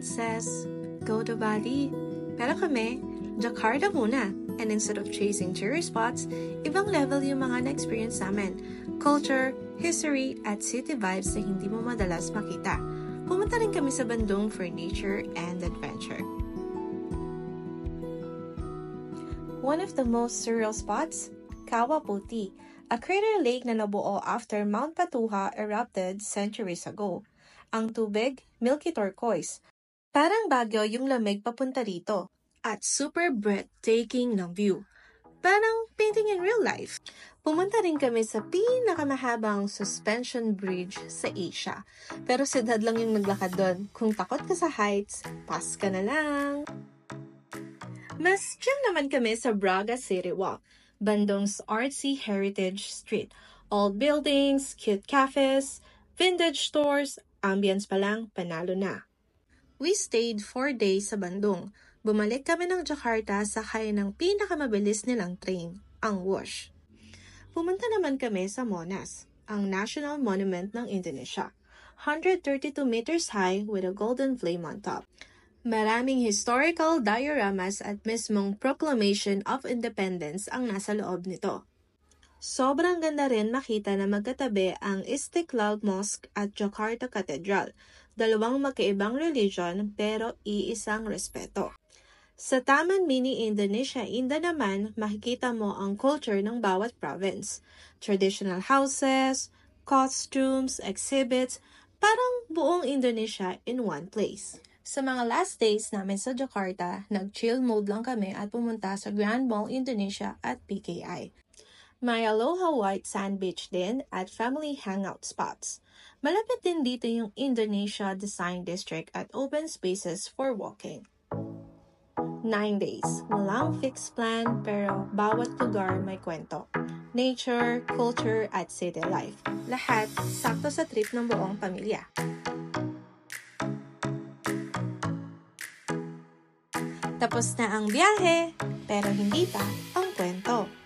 everyone says, go to Bali. Pero kami, Jakarta muna. And instead of chasing tourist spots, ibang level yung mga na-experience namin. Culture, history, at city vibes na hindi mo madalas makita. Pumunta rin kami sa Bandung for nature and adventure. One of the most surreal spots, Kawah Putih, a crater lake na nabuo after Mount Patuha erupted centuries ago. Ang tubig, milky turquoise. Parang Baguio yung lamig papunta rito. At super breathtaking ng view. Parang painting in real life. Pumunta rin kami sa pinakamahabang suspension bridge sa Asia. Pero si Dad lang yung naglakad doon. Kung takot ka sa heights, pass ka na lang. Mas chill naman kami sa Braga City Walk, Bandung's artsy heritage street. Old buildings, cute cafes, vintage stores, ambience pa lang, panalo na. We stayed 4 days sa Bandung. Bumalik kami ng Jakarta sakay ng pinakamabilis nilang train, ang Wush. Pumunta naman kami sa Monas, ang national monument ng Indonesia. 132 meters high with a golden flame on top. Maraming historical dioramas at mismong Proclamation of Independence ang nasa loob nito. Sobrang ganda rin makita na magkatabi ang Istiklal Mosque at Jakarta Cathedral, dalawang magkaibang religion pero iisang respeto. Sa Taman Mini Indonesia Indah naman, makikita mo ang culture ng bawat province. Traditional houses, costumes, exhibits, parang buong Indonesia in one place. Sa mga last days namin sa Jakarta, nag-chill mode lang kami at pumunta sa Grand Mall Indonesia at PKI. May Aloha White Sand Beach din at family hangout spots. Malapit din dito yung Indonesia Design District at open spaces for walking. 9 days. Walang fixed plan pero bawat lugar may kwento. Nature, culture, at city life. Lahat sakto sa trip ng buong pamilya. Tapos na ang biyahe, pero hindi pa ang kwento.